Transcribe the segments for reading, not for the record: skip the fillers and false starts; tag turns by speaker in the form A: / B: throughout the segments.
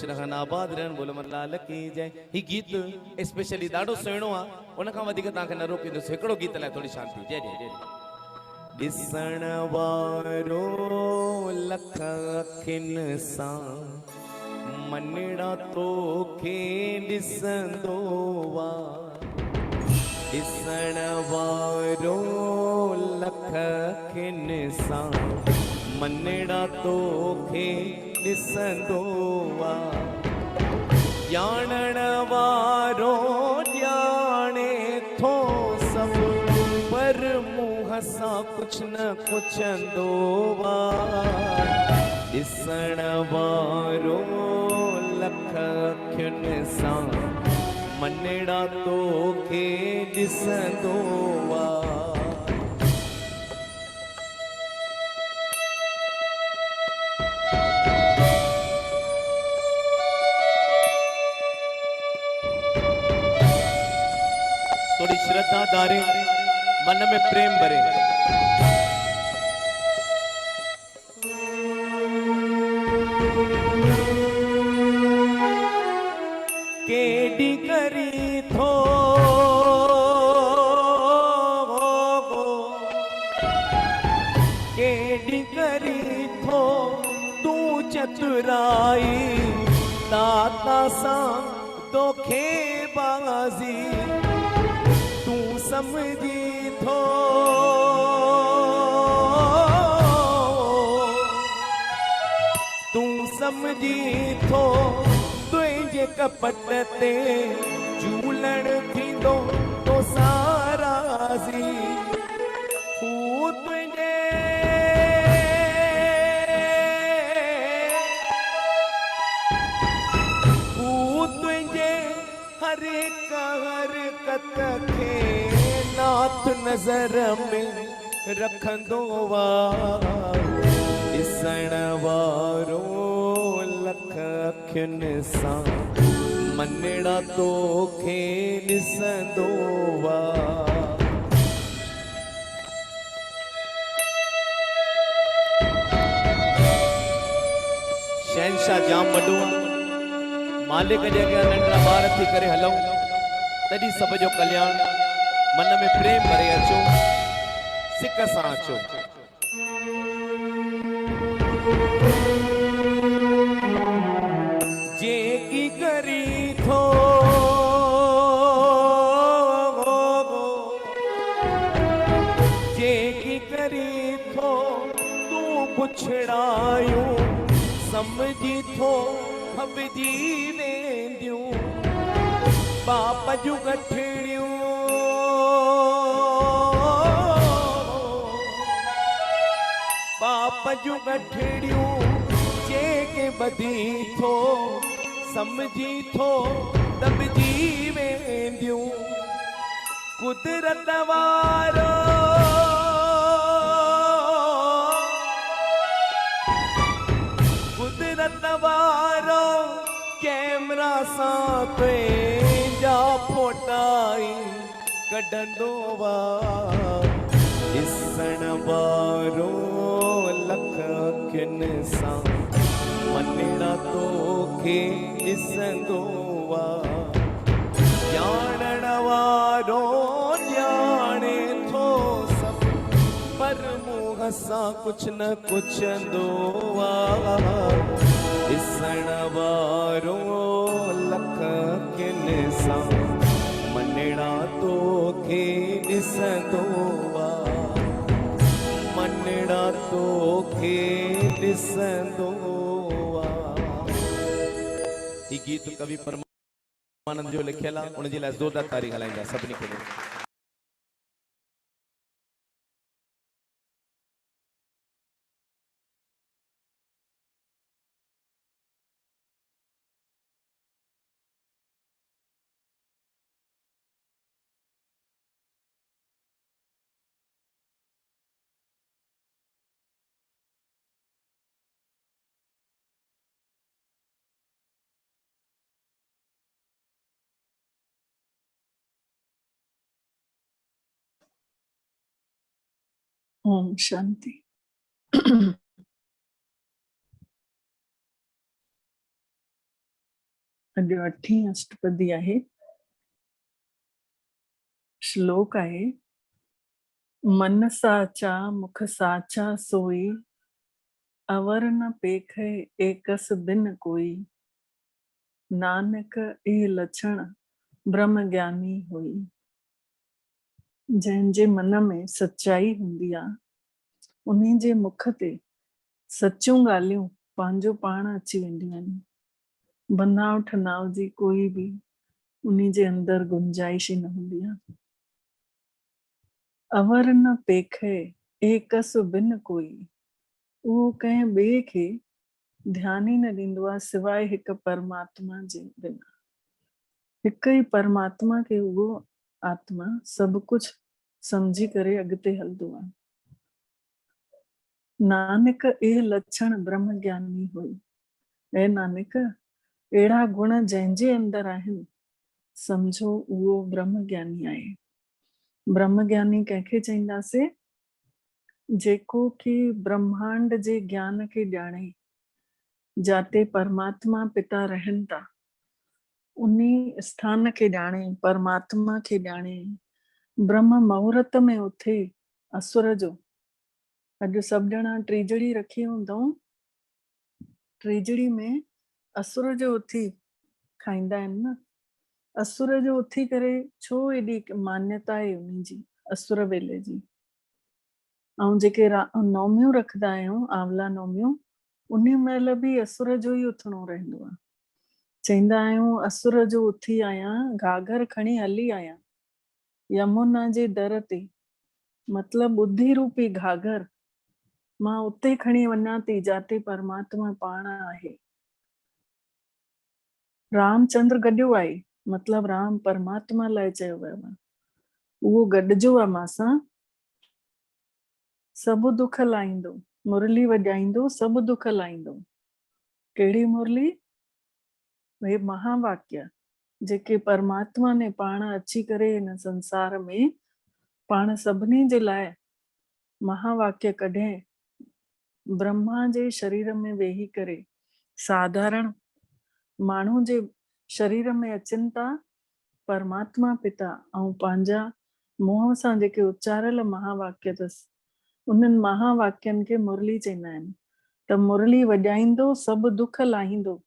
A: रहन आबाद रहन बोलो मरलाल की जय। ही गीत स्पेशली ॾाढो सुहिणो आहे, उन खां वधीक तव्हांखे न रोकींदुसि। हिकिड़ो गीत लाइ थोड़ी शांति। जय जय जय। ॾिसण वारो लख अखियुनि सां मनड़ा तोखे ॾिसंदो ॾिसण वारो लख अखियुनि सां मनड़ा तोखे ॾिसंदो ॼाणण वारो ॼाणे थो सभु पर मुंहं सां कुछ न पुछंदो ॾिसण वारो लख अखियुनि सां मनड़ा तोखे ॾिसंदो थोड़ी श्रद्धा धारे, मन में प्रेम भरे। केडी करी थो केडी करी थो तू चतुराई ताता सा तोखे बाजी समझी थो तू समझी थो तुझे कपट ते झूलण थींदो तो साराजी हू तुझे हर एक हरकत खे नाथ नज़र में रखंदो ॾिसण वारो लख अखियुनि सां मनड़ा तोखे ॾिसंदो शहंशाह जाम वॾो मालिक जे अॻियां नंढड़ा ॿार थी करे हलूं तॾहिं सब जो कल्याण। मन में प्रेम भरे अचो, सिक सां अचो। जेकी करी थो जेकी करी थो तू पुछड़ायूं समझी थो हबजी वेंदियूं बाप जूं गठड़ियूं बाप जूं गठड़ियूं जेके ॿधी थो समझी थो दॿजी वेंदियूं कुदरत वारो कुदरत वारो कैमरा सां तुंहिंजा फोटाई कढंदो ॾिसण वारो लख अखियुनि सां मनड़ा तोखे ॾिसंदो ॼाणण वारो ॼाणे थो सभु पर मुंहं सां कुछ न पुछंदो ॾिसण वारो लख अखियुनि सां मनड़ा तोखे ॾिसंदो मनड़ा तोखे ॾिसंदो ही गीत कवि परमानंद जो लिखियल आहे, उन जे लाइ ज़ोरदार तारी हलाईंदा सभिनी खे।
B: ओम शांति। अॼु 8वीं अष्टपदी आहे। श्लोक आहे, मन साचा मुख साचा सोई, अवर न पेखे एकस बिन कोई, नानक ए लक्षण ब्रह्म ज्ञानी हुई। जंहिंजे मन में सच्चाई हूंदी आहे, उन्हीं जे मुख ते सचियूं ॻाल्हियूं पंहिंजो पाण अची वेंदियूं आहिनि। बनाव ठनाव जी कोई बि उन्हीं जे अंदर गुंजाइश ई न हूंदी आहे। अवर न पेखे एकस बिन कोई, उहो कंहिं ॿिए खे ध्यान ई न ॾींदो आहे सिवाय हिकु परमात्मा जे बिना। हिकु ई परमात्मा खे उहो आत्मा सभु कुझु समझी करे अॻिते हलंदो आहे। नानक ए लक्षण ब्रह्म ज्ञानी हुई। ऐं नानक अहिड़ा गुण जंहिंजे अंदर आहिनि, समझो उहो ब्रह्म ज्ञानी आहे। ब्रह्म ज्ञानी कंहिंखे चईंदासीं? जेको कि ब्रह्मांड जे ज्ञान खे ॼाणे, जाते परमात्मा पिता रहनि था, उन्हीं स्थान खे ॼाणे, परमात्मा खे ॼाणे, ब्रह्म मुहूर्त में उथे असुर जो। अॼु सभु ॼणा टीजड़ी रखी हूंदऊं, टीजड़ी में असुर जो उथी खाईंदा आहिनि न। असुर जो उथी करे छो एॾी मान्यता आहे उन्हीं जी, असुर वेले जी। ऐं जेके नौमियूं रखंदा आहियूं, आंवला नौमियूं, उन्हीं महिल बि असुर जो ई उथणो रहंदो आहे। चईंदा आहियूं असुर जो उथी आहियां, घाघर खणी हली आहियां यमुना जे दर ते, मतलब बुद्धि रूपी घाघर मां उते खणी वञा थी जाते परमात्मा पाण आहे। रामचंद्र गॾियो आहे, मतलब राम परमात्मा लाइ चयो वियो आहे। उहो गॾिजो आहे मांसां, सभु दुख लाहींदो, मुरली वॼाईंदो, सभु दुख लाहींदो। कहिड़ी मुरली? हे महावाक्य जेके परमात्मा ने पाण अची करे हिन संसार में पाण सभिनी जे लाइ महावाक्य कढे, ब्रह्मा जे शरीर में वेही करे साधारण माण्हू जे शरीर में अचनि था परमात्मा पिता, ऐं पंहिंजा मुंहं सां जेके उच्चारल महावाक्य अथसि, उन्हनि महावाक्यनि खे मुरली चईंदा आहिनि। त मुरली वॼाईंदो, सभु दुख लाहींदो।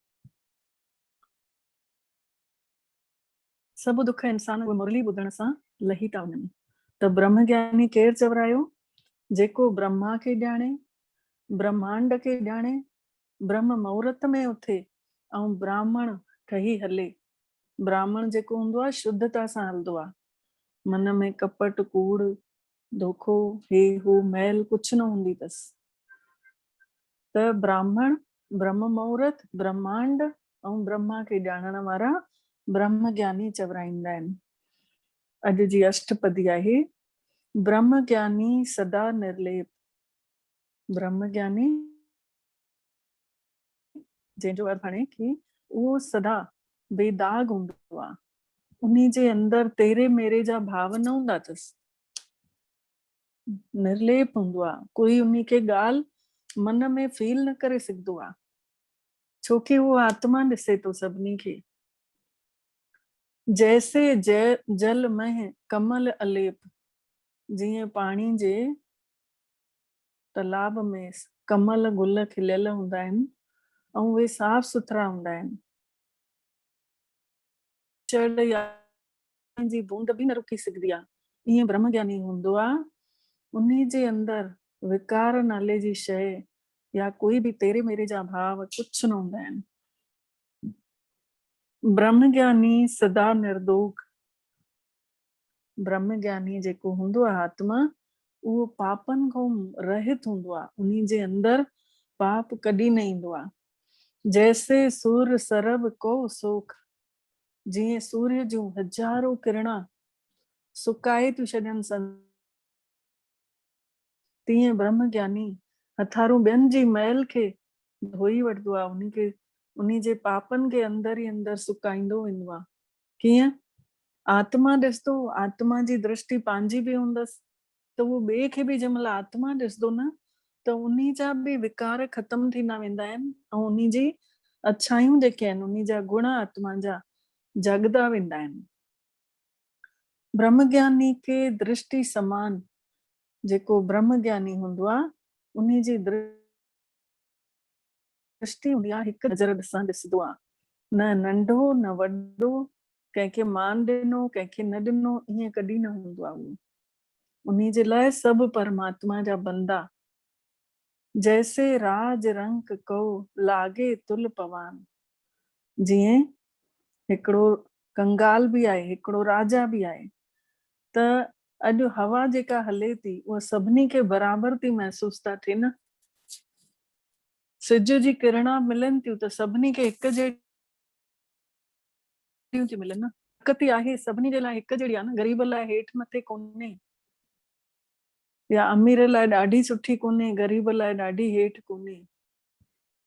B: सभु दुख इंसान उहे मुरली ॿुधण सां लही था वञनि। त ब्रह्म ज्ञानी केरु चवरायो? जेको ब्रह्मा खे ॼाणे, ब्रह्मांड खे ॼाणे, ब्रह्म मुहूर्त में उथे ऐं ब्राह्मण ठही हले। ब्राह्मण जेको हूंदो आहे शुद्धता सां हलंदो आहे, मन में कपट कूड़ धोखो हे हो मैल कुझु न हूंदी अथसि। त ब्राह्मण ब्रह्म मुहूर्त, ब्रह्मांड ऐं ब्रह्मा खे ॼाणण वारा ब्रह्म ज्ञानी चवराईंदा आहिनि। अॼु जी अष्टपदी आहे, ब्रह्म ज्ञानी सदा निर्लेप। ब्रह्म ज्ञानी जंहिंजो अर्थ आहे कि उहो सदा बेदाग हूंदो आहे, उन्हीं जे अंदर तेरे मेरे जा भाव न हूंदा अथसि, निर्लेप हूंदो आहे। कोई उन्हीं खे ॻाल्हि मन में फील न करे सघंदो आहे, छोकी उहो आत्मा ॾिसे थो सभिनी खे। जैसे जल में कमल अलेप, जीअं पाणी जे तालाब में कमल गुल खिलियल हूंदा आहिनि ऐं उहे साफ़ सुथरा हूंदा आहिनि, चढ़ या जी बूंद बि न रुकी सघंदी आहे, ईअं ब्रह्म ज्ञानी हूंदो आहे। उन्हीं जे अंदर विकार नाले जी शइ या कोई बि तेरे मेरे जा भाव कुझु न हूंदा आहिनि। ब्रह्म ज्ञानी सदा निर्दोख। ब्रह्म ज्ञानी जेको हूंदो आहे आत्मा, उहो पापनि खां रहित हूंदो आहे, उन्हीं जे अंदर पाप कॾहिं न ईंदो आहे। जैसे सूर्य सरब को सोख, जीअं सूर्य जूं हज़ारों किरणा सुकाए थियूं छॾनि, तीअं ब्रह्म ज्ञानी हथारूं ॿियनि जी मैल खे धोई वठंदो आहे, उन्हीं जे पापनि खे अंदर ई अंदर सुकाईंदो वेंदो आहे। कीअं? आत्मा ॾिसंदो, आत्मा जी दृष्टि पंहिंजी बि हूंदसि, त उहो ॿिए खे बि जंहिं महिल आत्मा ॾिसंदो न, त उन्हीं जा बि विकार ख़तम थींदा वेंदा आहिनि ऐं उन्हीं जी अच्छायूं जेके आहिनि उन्ही जा गुण आत्मा जा जगदा वेंदा आहिनि। ब्रह्मज्ञानी के दृष्टि समान जेको ब्रह्मज्ञानी हूंदो आहे उन्ही जी दृष्टि हूंदी आहे, हिकु नज़र सां ॾिसंदो आहे, न नंढो न वॾो, कंहिंखे मान ॾिनो कंहिंखे न ॾिनो, ईअं कॾहिं न हूंदो आहे उहो। उन्ही जे लाइ सभु परमात्मा जा बंदा। जैसे राज रंग को लागे तुल पवान, जीअं हिकिड़ो कंगाल बि आहे हिकिड़ो राजा बि आहे, त अॼु हवा जेका हले थी उहा सभिनी खे बराबरि थी महसूस था थिए न। सिज जी किरणा मिलनि थियूं त सभिनी खे हिकु जहिड़ियूं थी मिलनि न। ताक़त आहे सभिनी जे लाइ हिकु जहिड़ी आहे न, ग़रीब लाइ हेठि मथे कोन्हे, या अमीर लाइ ॾाढी सुठी कोन्हे, ग़रीब लाइ ॾाढी हेठि कोन्हे।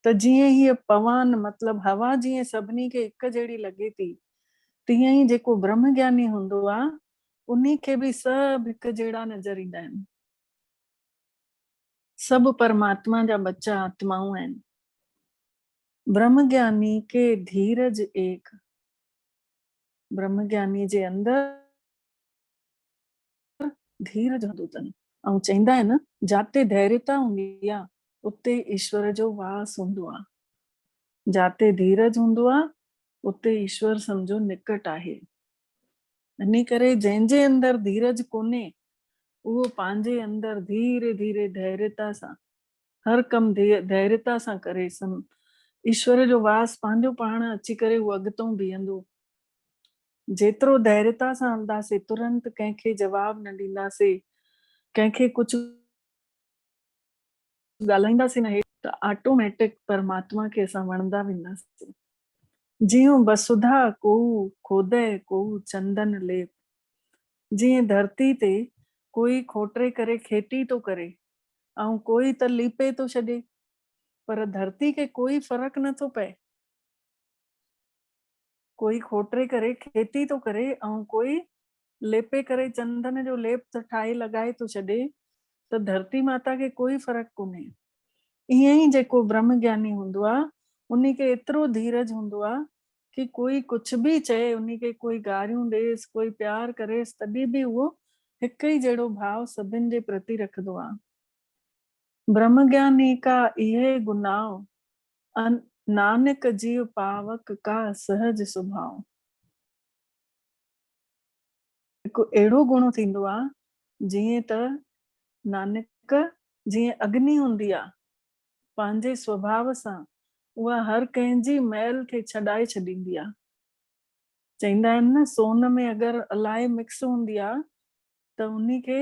B: त जीअं हीअ पवन मतिलबु हवा जीअं सभिनी खे हिकु जहिड़ी लॻे थी, तीअं ई जेको ब्रह्म ज्ञानी हूंदो आहे उन्ही खे बि सभु हिकु जहिड़ा नज़र ईंदा आहिनि। सभु परमात्मा जा बच्चा आत्माऊं आहिनि। ब्रह्म ज्ञानी के धीरज एक, ब्रह्म ज्ञानी जे अंदर धीरज हूंदो अथनि। ऐं चवंदा आहिनि जाते धैर्यता हूंदी आहे उते ईश्वर जो वास हूंदो आहे, जाते धीरज हूंदो आहे उते ईश्वर सम्झो निकट आहे। इन करे जंहिंजे अंदर धीरज कोन्हे उहो पंहिंजे अंदर धीरे धीरे धैर्यता सां हर कम धैर्यता सां करे ईश्वर जो वास पंहिंजो पाण अची करे उहो अॻितो बीहंदो। जेतिरो धैर्यता सां हलंदासीं, तुरंत कंहिंखे जवाब न ॾींदासीं, कंहिंखे कुझु ॻाल्हाईंदासीं न त ऑटोमेटिक परमात्मा खे असां वणंदा वेंदासीं। जीअं वसुधा को खोदे को चंदन लेप, जीअं धरती ते कोई खोटरे करे खेती तो करे ऐं कोई त लीपे तो छॾे, पर धरती खे कोई फर्क नथो पए। कोई खोटरे करे खेती तो करे ऐं कोई लेपे करे चंदन जो लेप त ठाहे लॻाए तो छॾे, त धरती माता खे कोई फर्क कोन्हे। ईअं ई जेको ब्रह्म ज्ञानी हूंदो आहे उन्ही खे एतिरो धीरज हूंदो आहे कि कोई कुझु बि चए, उन्ही खे कोई गारियूं ॾेसि, कोई प्यार करेसि, तॾहिं बि उहो हिकु ई जहिड़ो भाव सभिनि जे प्रति रखंदो आहे। ब्रह्म ज्ञानी का इहे गुनाव नानक जीव पावक का सहज स्वभाव। हिकु अहिड़ो गुण थींदो आहे जीअं त नानक जीअं अग्नि हूंदी आहे पंहिंजे स्वभाव सां उहा हर कंहिंजी मैल खे छॾाए छॾींदी आहे। चवंदा आहिनि न सोन में अगरि अलाए मिक्स हूंदी आहे त उन्ही खे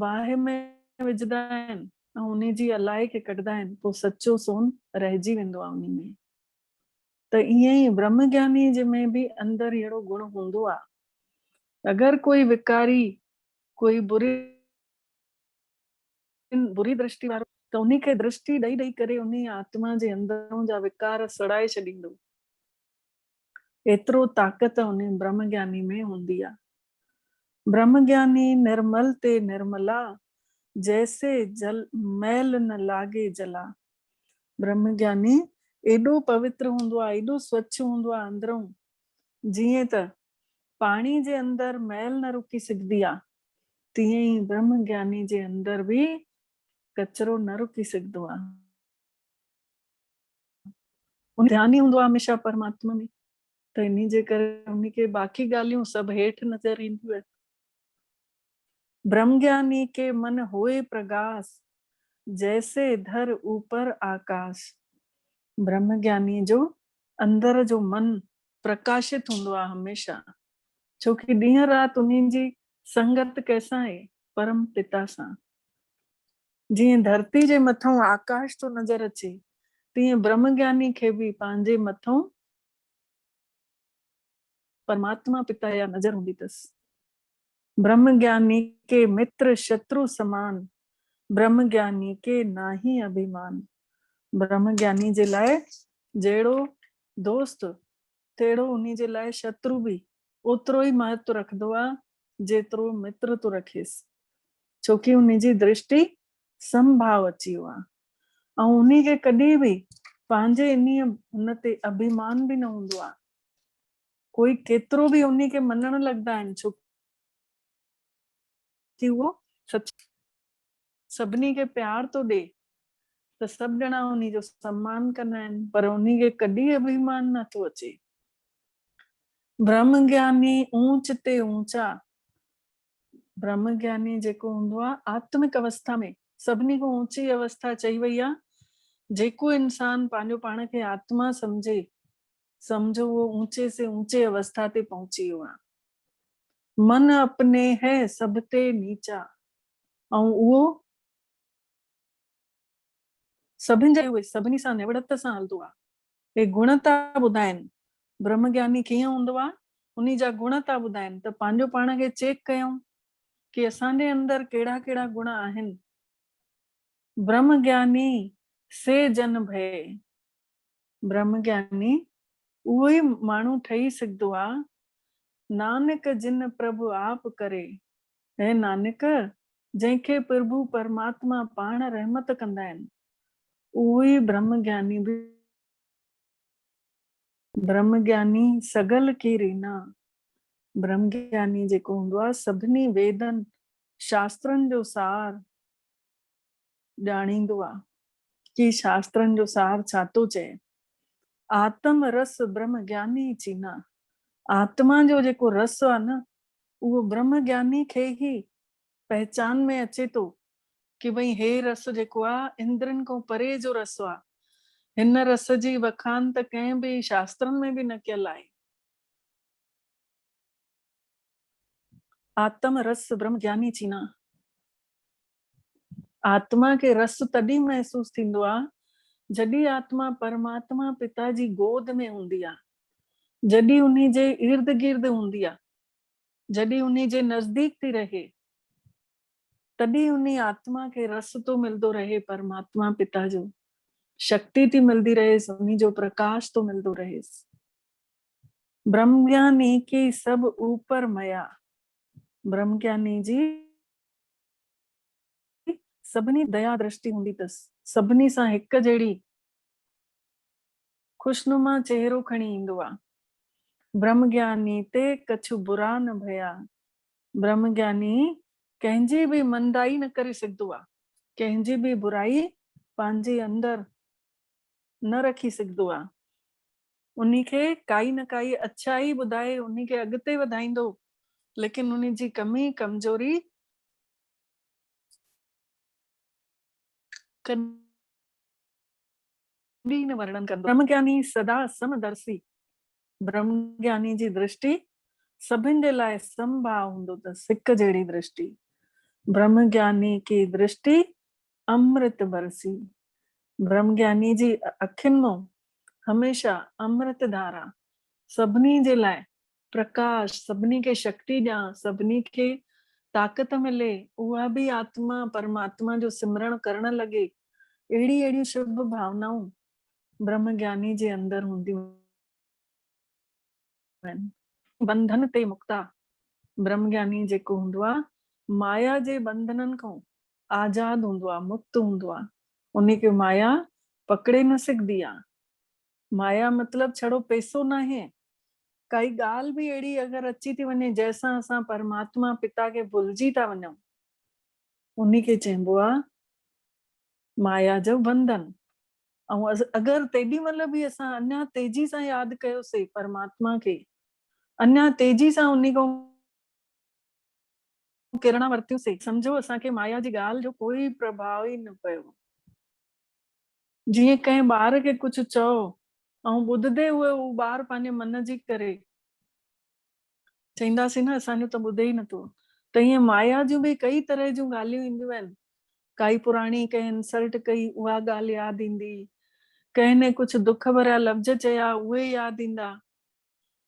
B: वाहे में विझंदा आहिनि ऐं उन्ही जी अलाए खे कढंदा आहिनि, पोइ सचो सोन रहिजी वेंदो आहे उन्ही में। त ईअं ई ब्रह्म ज्ञानी जे में बि अंदरि अहिड़ो गुण हूंदो आहे। अगरि कोई विकारी, कोई बुरी दृष्टि वारो, त उन्ही खे दृष्टि ॾेई ॾेई करे उन्ही आत्मा जे अंदरों जा विकार सड़ाए छॾींदो। एतिरो ताक़त उन ब्रह्म ज्ञानी में हूंदी आहे। ब्रह्म ज्ञानी निर्मल ते निर्मला, जैसे जल मैल न लागे जला। ब्रह्म ज्ञानी एॾो पवित्र हूंदो आहे, एॾो स्वच्छ हूंदो आहे अंदरों, जीअं त पाणी जे अंदर मैल न रुकी सघंदी आहे, तीअं ई ब्रह्म ज्ञानी जे अंदर बि कचरो न रुकी सघंदो आहे। ध्यानु हूंदो आहे हमेशह परमात्मा में, त इन जे करे उन खे बाक़ी ॻाल्हियूं सभु हेठि नज़र ईंदियूं आहिनि। ब्रह्म ज्ञानी के मन होए प्रकाश, जैसे धर ऊपर आकाश। ब्रह्म ज्ञानी जो अंदर जो मन प्रकाशित हूंदो आहे हमेशह, छोकी ॾींहं राति उन्हनि जी संगत कंहिंसां आहे, परम पिता सां। जीअं धरती जे मथां आकाश तो नज़र अचे, तीअं ब्रह्म ज्ञानी खे बि पंहिंजे मथां परमात्मा पिता या नज़र हूंदी अथसि। ब्रह्म ज्ञानी के मित्र शत्रु समान, ब्रह्म ज्ञानी के नाही अभिमान। ब्रह्म ज्ञानी जे लाइ जहिड़ो दोस्त तहिड़ो उन्ही जे लाइ शत्रु बि ओतिरो ई महत्व रखंदो आहे जेतिरो मित्र तो रखेसि, छोकी उन्ही जी दृष्टि समभाव अची वियो आहे ऐं उन्ही खे कॾहिं बि पंहिंजे इन्हीअ हुन ते अभिमान बि न हूंदो आहे। कोई केतिरो बि उन्ही खे मञण लॻंदा आहिनि, छो कि उहो सच सभिनी खे प्यार थो ॾे, त सभु ॼणा उन्ही जो सम्मान कंदा आहिनि, पर उन्ही खे कॾहिं अभिमान नथो अचे। ब्रह्म ज्ञानी ऊंच ते ऊंचा, ब्रह्म ज्ञानी जेको हूंदो आहे आत्मिक अवस्था में सभिनी खां ऊंची अवस्था चई वई आहे। जेको इंसान पंहिंजो पाण खे आत्मा समझे, समझो वो ऊंचे से ऊंचे अवस्था ते पहुची वियो आहे। मन अपने है सब ते नीचा, ऐं उहो सभिनि जे उहे सभिनी सां निवड़त सां हलंदो आहे। हे गुण था ॿुधाइनि ब्रह्म ज्ञानी कीअं हूंदो आहे, उन्ही जा गुण था ॿुधाइनि, त पंहिंजो पाण खे चेक कयूं कि असांजे अंदर कहिड़ा कहिड़ा गुण आहिनि। ब्रह्म ज्ञानी से जन भय, ब्रह्म ज्ञानी उहो ई माण्हू ठही सघंदो आहे। नानक जिन प्रभु आप करे, हे नानक जंहिंखे प्रभु परमात्मा पाण रहमत कंदा आहिनि, उहो ई ब्रह्म ज्ञानी बि। ब्रह्म ज्ञानी सगल की रीना, ब्रह्म ज्ञानी जेको हूंदो आहे सभिनी वेदनि शास्त्रनि जो सार ॼाणींदो आहे कि शास्त्रनि जो सार छा थो चए। आत्म रस ब्रह्म ज्ञानी चीना, आत्मा जो जेको रस आहे न, उहो ब्रह्म ज्ञानी खे ई पहचान में अचे थो कि भई हे रस जेको आहे इंद्रनि खां परे जो रस आहे। हिन रस जी वखान त कंहिं बि शास्त्रनि में बि न कयल आहे। आत्म रस ब्रह्म ज्ञानी चीना, आत्मा खे रस तॾहिं महसूस थींदो आहे जॾहिं आत्मा परमात्मा पिता जी गोद में हूंदी आहे, जॾहिं उन्ही जे इर्द गिर्द हूंदी आहे, जॾहिं उन्ही जे नज़दीक थी रहे, तॾहिं उन्ही आत्मा खे रस तो मिलंदो रहे परमात्मा पिता जो, शक्ति थी मिलदी रहेसि, उन्ही जो प्रकाश तो मिलदो रहेसि। ब्रह्म ज्ञानी की सब ऊपर मया, ब्रह्म ज्ञानी जी सभिनी दया दृष्टि हूंदी अथसि, सभिनी सां हिक जहिड़ी खुशनुमा चेहरो खणी ईंदो आहे। ब्रह्म ज्ञानी ते कछु बुरा न भया, ब्रह्म ज्ञानी कंहिंजी बि मंदाई न करे सघंदो आहे, कंहिंजी बि बुराई पंहिंजे अंदर न रखी सघंदो आहे। उन्ही खे काई न काई अच्छाई ॿुधाए उन्ही खे अॻिते वधाईंदो, लेकिन उन्ही जी कमी कमजोरी कॾहिं न वर्णन कंदो। ब्रह्म ज्ञानी सदा समदर्शी, ब्रह्म ज्ञानी जी दृष्टि सभिनि जे लाइ समभाव हूंदो अथसि, हिक जहिड़ी दृष्टि। ब्रह्म ज्ञानी की दृष्टि अमृत बरसी, ब्रह्म ज्ञानी जी अखियुनि मां हमेशा अमृत धारा, सभिनी जे लाइ प्रकाश, सभिनी खे शक्ति ॾियां, सभिनी खे ताक़त मिले, उहा बि आत्मा परमात्मा जो सिमरण करण लॻे, अहिड़ी अहिड़ी शुभ भावनाऊं ब्रह्म ज्ञानी जे अंदर हूंदियूं आहिनि। बंधन ते मुक्ता, ब्रह्म ज्ञानी जेको हूंदो आहे माया जे बंधननि खां आज़ाद हूंदो आहे, मुक्त हूंदो आहे, उन्ही खे माया पकड़े न सघंदी आहे। माया मतलब छड़ो पैसो न आहे, काई ॻाल्हि बि अहिड़ी अगरि अची थी वञे जंहिंसां असां परमात्मा पिता खे भुलिजी था वञूं, उन्ही खे चइबो आहे माया जो बंधन। ऐं अगरि तेॾी महिल बि असां अञा तेजी सां यादि कयोसीं परमात्मा खे, अञा तेजी सां उन्ही खां किरण वरतियूंसीं, सम्झो असांखे माया जी ॻाल्हि जो कोई प्रभाव ई न पियो। जीअं कंहिं ॿार खे कुझु चओ ऐं ॿुधदे उहे उहो ॿार पंहिंजे मन जी करे चईंदासीं न असांजो त ॿुधे ई नथो, त ईअं माया जूं बि कई तरह जूं ॻाल्हियूं ईंदियूं आहिनि। काई पुराणी कंहिं इंसल्ट कई उहा ॻाल्हि यादि ईंदी, कंहिं ने कुझु दुख भरिया लफ़्ज़ चया उहे यादि ईंदा,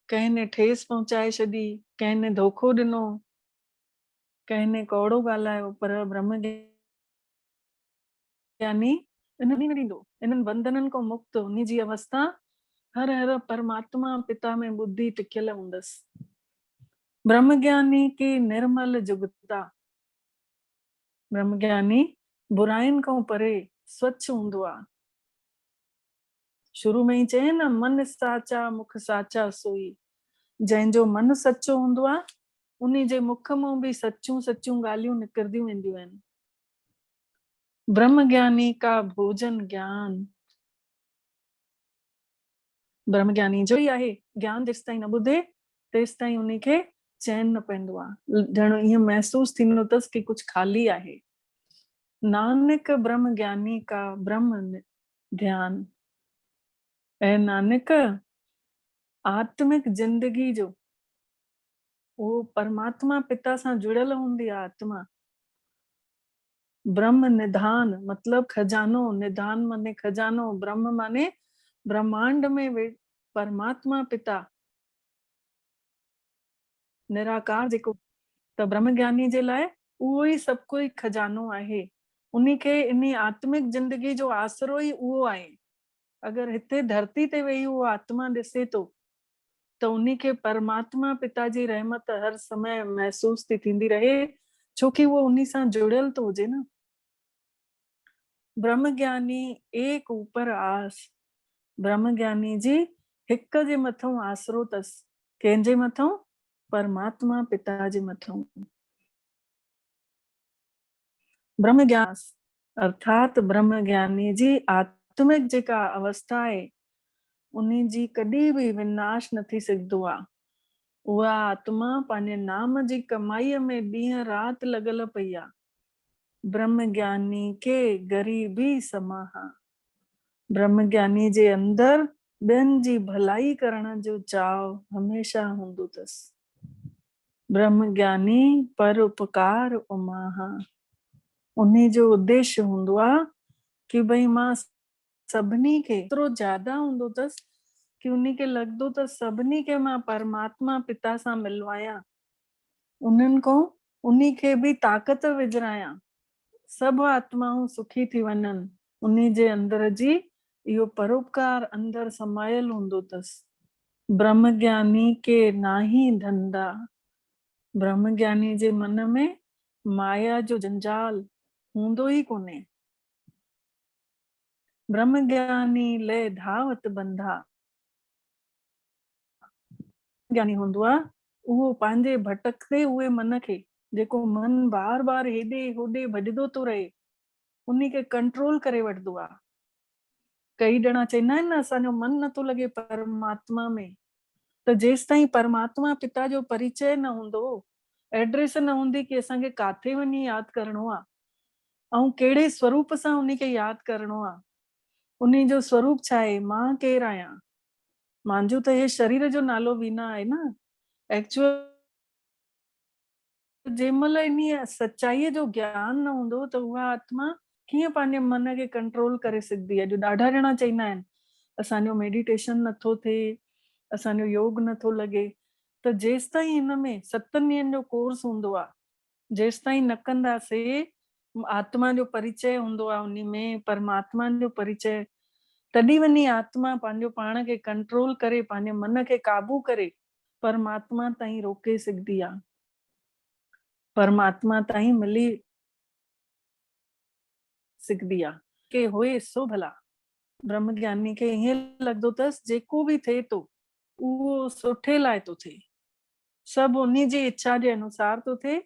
B: कंहिं ने ठेस पहुचाए छॾी, कंहिं ने धोखो ॾिनो, कंहिं ने कौड़ो ॻाल्हायो, पर ब्रह्म ज्ञानी इन्हनि न ॾींदो, इन्हनि बंधननि खां मुक्त, उन्ही जी अवस्था हर हर परमात्मा पिता में बुद्धि टिकियल हूंदसि। ब्रह्म ज्ञानी की निर्मल जुगता, ब्रह्म ज्ञानी बुराइनि खां परे स्वच्छ हूंदो आहे। शुरू में ही चए न, मन साचा मुख साचा सोई। जंहिंजो मन सचो हूंदो आहे उन्ही जे मुख मां बि सच्चियूं सच्चियूं ॻाल्हियूं निकिरंदियूं वेंदियूं आहिनि। ब्रह्म ज्ञानी का भोजन ज्ञान। ब्रह्म ज्ञानी जो ई आहे, ज्ञान जेसि ताईं न ॿुधे तेसि ताईं उन खे चैन न पवंदो आहे, ॼण ईअं महसूस थींदो अथसि कि कुझु खाली आहे। नानक ब्रह्म ज्ञानी का ब्रह्म ध्यान। ऐं नानक आत्मिक जिंदगी जो वो परमात्मा पिता सां जुड़ियल हूंदी आहे आत्मा। ब्रह्म निधान मतलब खजानो, निधान माने खजानो, ब्रह्म माने ब्रह्मांड में परमात्मा पिता निराकार जेको, त ब्रह्म ज्ञानी जे लाइ उहो ई सभु कोई खजानो आहे। उन्ही खे इन आत्मिक जिंदगी जो आसरो ई उहो आहे। अगरि हिते धरती ते वेही उहो आत्मा ॾिसे थो त उन्ही खे परमात्मा पिता जी रहमत हर समय महसूस थी थींदी रहे, छोकि वो उन्ही सां जुड़ियल तो हुजे न। ब्रह्म ज्ञानी एक ऊपर आस। ब्रह्म ज्ञानी जी हिक जे मथों आसरो अथसि। कंहिंजे मथों? परमात्मा पिता जे मथों। ब्रह्म ज्ञान अर्थात ब्रह्म ज्ञानी जी आत्मिक जेका अवस्था आहे उन्ही जी कॾहिं बि विनाश न थी सघंदो आहे। उहा आत्मा पंहिंजे नाम जी कमाईअ में ॾींहं राति लॻल पई आहे। ब्रह्म ज्ञानी के ग़रीबी समाहा। ब्रह्म ज्ञानी जे अंदर ॿियनि जी भलाई करण जो चाव हमेशा हूंदो अथसि। ब्रह्म ज्ञानी परोपकार उमाहा। उन्ही जो उद्देश्य हूंदो आहे कि भई मां सभिनी खे एतिरो ज्यादा हूंदो अथसि कि उन्ही खे लॻंदो त सभिनी खे मां परमात्मा पिता सां मिलवायां, उन्हनि को उन्ही खे बि ताक़त विझरायां, सभु आत्माऊं सुखी थी वञनि। उन्ही जे अंदर जी इहो परोपकार अंदर समायल हूंदो अथसि। ब्रह्म ज्ञानी के नाही धंधा। ब्रह्म ज्ञानी जे मन में माया जो जंजाल हूंदो ई कोन्हे। ब्रह्म ज्ञानी ले धावत बंधा। ज्ञानी हूंदो आहे उहो पंहिंजे भटकते उहे मन खे, जेको मन बार बार हेॾे होॾे भॼंदो थो रहे, उन्ही खे कंट्रोल करे वठंदो आहे। कई ॼणा चवंदा आहिनि न असांजो मन नथो लॻे परमात्मा में, त जेसि ताईं परमात्मा पिता जो परिचय न हूंदो, एड्रेस न हूंदी कि असांखे काथे वञी यादि करणो आहे ऐं कहिड़े स्वरूप सां उन्ही खे यादि करणो आहे। उन्ही जो स्वरूप छा आहे? मां केरु आहियां? मुंहिंजो त हे शरीर जो नालो बि न आहे न। एक्चुअल जंहिंमहिल इन सच्चाईअ जो ज्ञान न हूंदो त उहा आत्मा कीअं पंहिंजे मन खे कंट्रोल करे सघंदी आहे। जो ॾाढा ॼणा चवंदा आहिनि असांजो मेडिटेशन नथो थिए, असांजो योग नथो लॻे, त जेसि ताईं हिन में 7 ॾींहंनि जो कोर्स हूंदो आहे, जेसि ताईं न कंदासीं, आत्मा जो परिचय हूंदो आहे उन्ही में, परमात्मा जो परिचय, तॾहिं वञी आत्मा पंहिंजो पाण खे कंट्रोल करे, पंहिंजे मन खे काबू करे परमात्मा ताईं रोके सघंदी आहे, परमात्मा ताईं मिली सघंदी आहे। के होए सो भला। ब्रह्म ज्ञानी खे ईअं लॻंदो अथसि जेको बि थिए थो उहो सुठे लाइ थो थिए, सभु उन्ही जी इच्छा जे अनुसार थो थिए।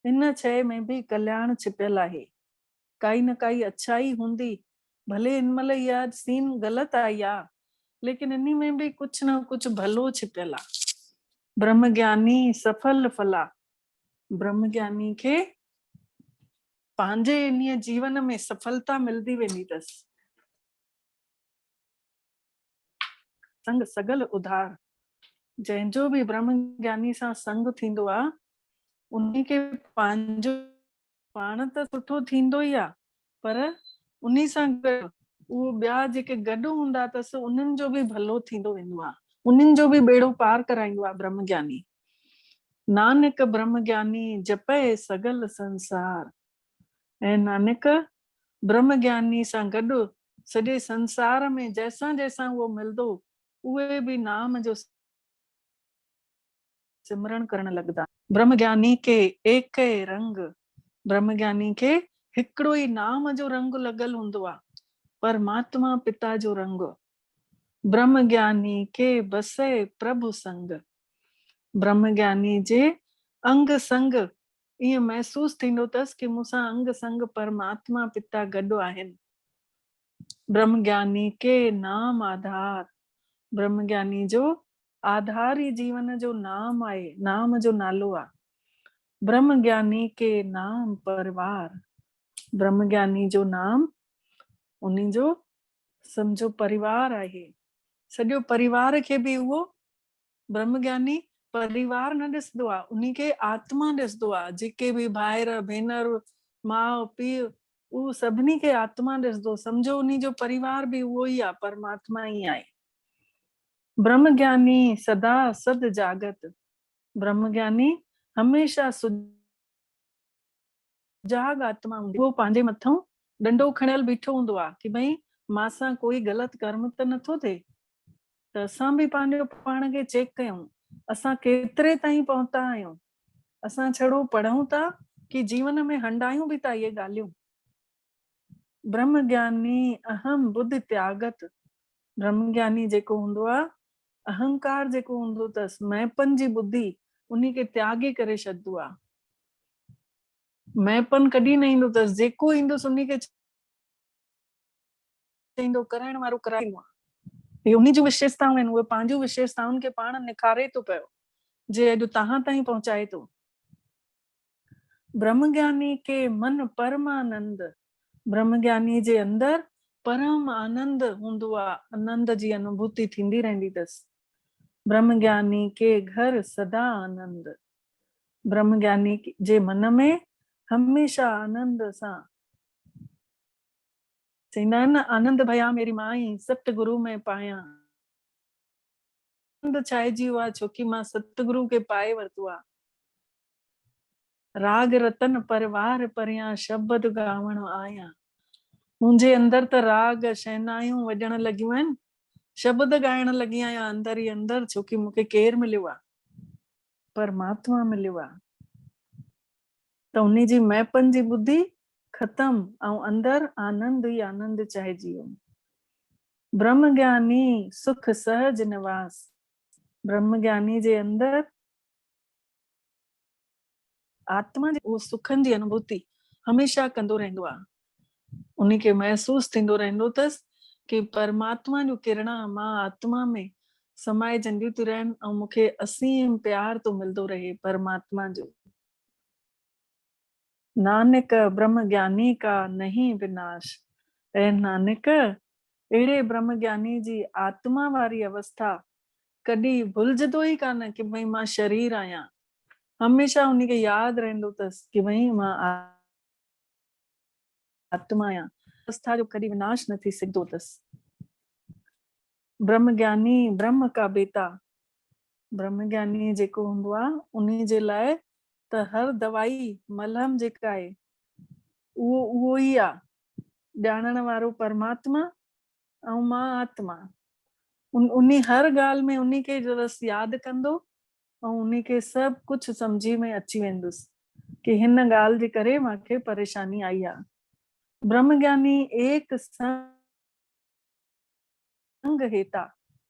B: हिन शइ में बि कल्याण छिपियल आहे, काई न काई अच्छाई हूंदी। भले हिन महिल इहा सीन ग़लति आई आहे, लेकिन इन में बि कुझु न कुझु भलो छिपियल आहे। ब्रह्म ज्ञानी सफल फला। ब्रह्म ज्ञानी खे पंहिंजे इन जीवन में सफलता मिलदी वेंदी अथसि। संग सगल उधार। जंहिंजो बि ब्रह्म ज्ञानी सां संग थींदो आहे उन्ही खे पंहिंजो पाण त सुठो थींदो ई आहे, पर उन्ही सां गॾु उहो ॿिया जेके गॾु हूंदा अथसि उन्हनि जो बि भलो थींदो वेंदो आहे, उन्हनि जो बि बेड़ो पार कराईंदो आहे ब्रह्म ज्ञानी। नानक ब्रह्म ज्ञानी जपे सगल संसार। ऐं नानक ब्रह्म ज्ञानी सां गॾु सॼे संसार में जैसां जैसां उहो मिलंदो उहे बि नाम जो सिमरण करण लॻंदा। ब्रह्म ज्ञानी के एक रंग। ब्रह्म ज्ञानी खे हिकिड़ो ई नाम जो रंग लॻल हूंदो आहे, परमात्मा पिता जो रंग। ब्रह्म ज्ञानी के बसे प्रभु संग। ब्रह्म ज्ञानी जे अंग संग ईअं महसूस थींदो अथसि कि मूंसां अंग संग परमात्मा पिता गॾु आहिनि। ब्रह्म ज्ञानी के नाम आधार। ब्रह्म ज्ञानी जो आधार ही जीवन जो नाम आहे, नाम जो नालो आहे। ब्रह्म ज्ञानी के नाम परिवार। ब्रह्म ज्ञानी जो नाम उन्हीं जो समझो परिवार आहे। सॼो परिवार खे बि उहो ब्रह्म ज्ञानी परिवार न ॾिसंदो आहे, उन्हीं खे आत्मा ॾिसंदो आहे। जेके बि भाइर भेनर माउ पीउ उहो सभिनी खे आत्मा ॾिसंदो। सम्झो उन्हीं जो परिवार बि उहो ई आहे, परमात्मा ई आहे। ब्रह्म ज्ञानी सदा सद जागत। ब्रह्म ज्ञानी हमेशा जाग आत्मा हूंदी। उहो पंहिंजे मथां डंडो खणियल बीठो हूंदो आहे कि भई मां कोई ग़लति कर्म त नथो थिए, त असां बि पंहिंजो पाण खे चेक कयूं, असां केतिरे ताईं पहुता आहियूं, असां छड़ो पढ़ूं था कि जीवन में हंडायूं बि था इहे ॻाल्हियूं। ब्रह्म ज्ञानी अहम बुद्धि त्यागत। ब्रह्म ज्ञानी जेको हूंदो आहे, अहंकार जेको हूंदो अथसि, मैपन जी बुद्धि, उन्हीं खे त्यागे करे छॾंदो आहे। मैपन कॾहिं न ईंदो अथसि, जेको ईंदुसि उन्हीं खे चईंदो कराइण वारो कराईंदो आहे। हे उन्हीं जूं विशेषताऊं आहिनि, उहे पंहिंजूं विशेषताउनि खे पाण निखारे थो पियो, जे अॼु तव्हां ताईं पहुचाए थो। ब्रह्म ज्ञानी के मन परमानंद। ब्रह्म ज्ञानी जे अंदर परम आनंद हूंदो आहे, आनंद जी अनुभूति थींदी रहंदी अथसि। ब्रह्म ज्ञानी के घर सदा आनंद। ब्रह्म ज्ञानी जे मन में हमेशा आनंद सां चईंदा आहिनि न, आनंद भया मेरी माई सतगुरु में पाया। आनंद छाइजी वियो आहे छोकी मां सतगुरु खे पाए वरितो आहे। राग रतन परवार परियां शब्द गावण आया। मुंहिंजे अंदर त राग शहनाइयूं वॼण लॻियूं आहिनि, शब्द ॻाइण लॻी आहियां अंदर ई अंदर, छोकी मूंखे केरु मिलियो आहे, परमात्मा मिलियो आहे। त उन्हीं जी मैपन जी बुद्धि खत्म ऐं अंदर आनंद ई आनंद छाइजी वियो। ब्रह्म ज्ञानी सुख सहज निवास। ब्रह्म ज्ञानी जे अंदर आत्मा जी उहो सुखनि जी अनुभूति हमेशा कंदो रहंदो आहे। उन्हीं खे महसूस थींदो रहंदो अथसि कि परमात्मा जूं किरणा मां आत्मा में समाइजंदियूं थियूं रहनि ऐं मूंखे असीम प्यार तो मिलंदो रहे परमात्मा जो। नानक ब्रह्म ज्ञानी का नहीं विनाश। ऐं नानक अहिड़े ब्रह्म ज्ञानी जी आत्मा वारी अवस्था कॾहिं भुलिजंदो ई कान कि भई मां शरीर आहियां। हमेशा उन्हीं खे यादि रहंदो अथसि कि भई मां आत्मा आहियां। अवस्था जो कॾहिं विनाश न थी सघंदो अथसि। ब्रह्म ज्ञानी ब्रह्म का बेटा। ब्रह्म ज्ञानी जेको हूंदो आहे उन्हीं जे लाइ त हर दवाई मलहम जेका आहे उहो ई आहे, ॼाणण वारो परमात्मा ऐं मां आत्मा। उन्हीं हर ॻाल्हि में उन्हीं खे बसि यादि कंदो ऐं उन्हीं खे सभु कुझु सम्झी में अची वेंदुसि कि हिन ॻाल्हि जे करे मूंखे परेशानी आई आहे। ब्रह्म ज्ञानी एक संग हेता।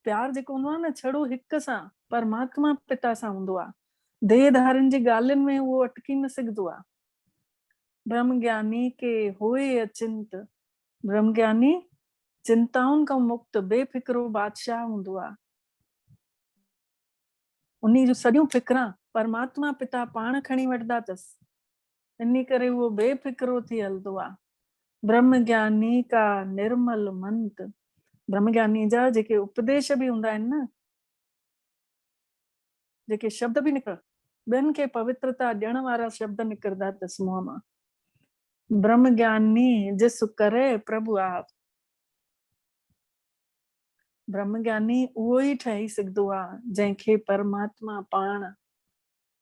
B: प्यार जेको हूंदो आहे न, छड़ो हिक सां परमात्मा पिता सां हूंदो आहे। देह धारनि जी ॻाल्हियुनि में उहो अटकी न सघंदो आहे। ब्रह्म ज्ञानी के होए अचिंत। ब्रह्म ज्ञानी चिंताउनि खां मुक्त बेफिक्रो बादशाह हूंदो आहे। उन्हीं जूं सॼियूं फिक्रां परमात्मा पिता पाण खणी वठंदा अथसि। इन करे उहो बेफिक्रो थी हलंदो आहे। ब्रह्म ज्ञानी का निर्मल मंत। ब्रह्म ज्ञानी जा जेके उपदेश बि हूंदा आहिनि न, जेके शब्द बि निकिर ॿियनि खे पवित्रता ॾियण वारा शब्द निकिरंदा अथसि मुंहं मां। ब्रह्म ज्ञानी जिस करे प्रभु आप। ब्रह्म ज्ञानी उहो ई ठही सघंदो आहे जंहिंखे परमात्मा पाण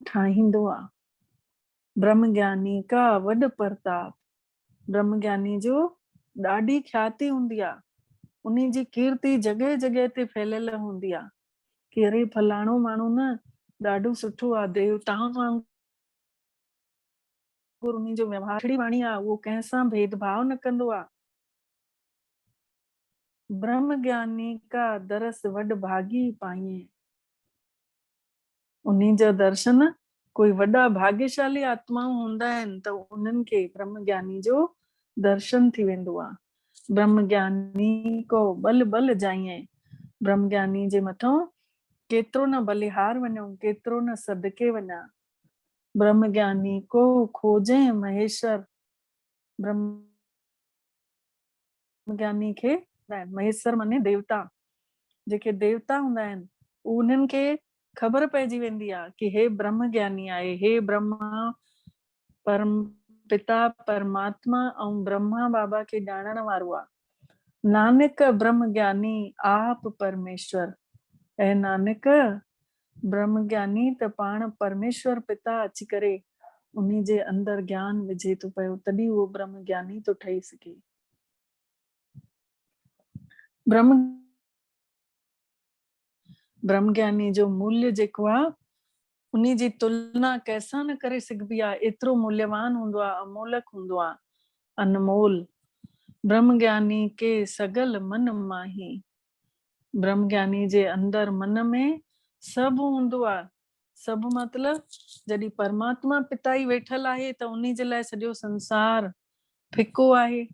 B: ठाहींदो आहे। ब्रह्म ज्ञानी का वॾ प्रताप। ब्रह्म ज्ञानी जो ॾाढी ख्याति हूंदी आहे। उन्हीं जी कीर्ति जॻह जॻह ते फैलियल हूंदी आहे कि अरे फलाणो माण्हू न ॾाढो सुठो आहे, देवताउनि वांगुरु उन्हीं जो व्यवहार वाणी आहे, उहो कंहिंसां भेदभाव न कंदो आहे। ब्रह्म ज्ञानी का दरस वड भागी पाइए। उन्हीं जो दर्शन कोई वॾा भाग्यशाली आत्माऊं हूंदा आहिनि त उन्हनि खे ब्रह्म ज्ञानी जो दर्शन थी वेंदो आहे। ब्रह्म ज्ञानी को बल बल जाइए। ब्रह्म ज्ञानी जे मथां केतिरो न बलिहार वञूं, केतिरो न सदके वञा। ब्रह्म ज्ञानी को खोजे महेश्वर। ब्रह्म ज्ञानी खे महेश्वर माने देवता। जेके देवता हूंदा आहिनि उन्हनि खे ख़बर पइजी वेंदी आहे कि हे ब्रह्म ज्ञानी आहे, हे ब्रह्मा परम पिता परमात्मा ऐं ब्रह्मा बाबा खे ॼाणण वारो आहे। नानक ब्रह्म ज्ञानी आप परमेश्वर। ऐं नानक ब्रह्म ज्ञानी त पाण परमेश्वर पिता अची करे उन्हीं जे अंदर ज्ञान विझे थो पियो, तॾहिं उहो ब्रह्म ज्ञानी थो ठही सघे। ब्रह्म ज्ञानी जो मूल्य जेको आहे उन्हीं जी तुलना कैसां न करे सघबी आहे। एतिरो मूल्यवान हूंदो आहे, अमोलक हूंदो आहे, अनमोल। ब्रह्म ज्ञानी के सगल मन माही। ब्रह्म ज्ञानी जे अंदर मन में सभु हूंदो आहे। सभु मतलब जॾहिं परमात्मा पिता ई वेठल आहे त उन्हीं जे लाइ सॼो संसार फिको आहे,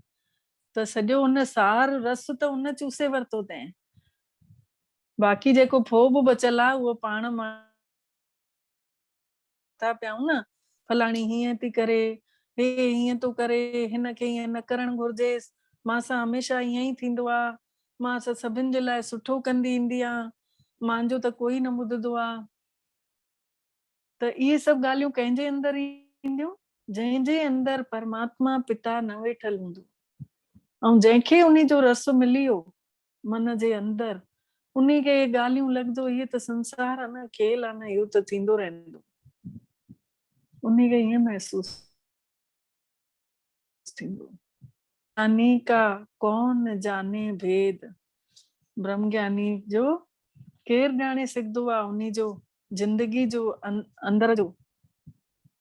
B: त सॼो उन सार रस त उन चूसे वरितो तंहिं। बाक़ी जेको फोब बचल आहे उहो पाण मां था पियाऊं न, फलाणी हीअं थी करे, हे हीअं थो करे, हिन खे हीअं न करणु घुर्जेसि, मां सां हमेशह हीअं ई थींदो आहे, मां सां सभिनि जे लाइ सुठो कंदी ईंदी आहियां, मुंहिंजो त कोई न ॿुधंदो आहे। त इहे सभु ॻाल्हियूं कंहिंजे अंदर ईंदियूं? जंहिंजे अंदर परमात्मा पिता न वेठल हूंदो ऐं जंहिंखे उन जो रस मिली वियो मन जे अंदर, उन्हीं खे ॻाल्हियूं लॻंदो इहे त संसार आहे न, खेल आहे न, इहो त थींदो रहंदो। उन्हीं खे ईअं महसूस थींदो। ज्ञानी का कौन जाने भेद। ब्रह्म ज्ञानी जो केरु ॼाणे सघंदो आहे उन्हीं जो जिंदगी जो अंदर जो।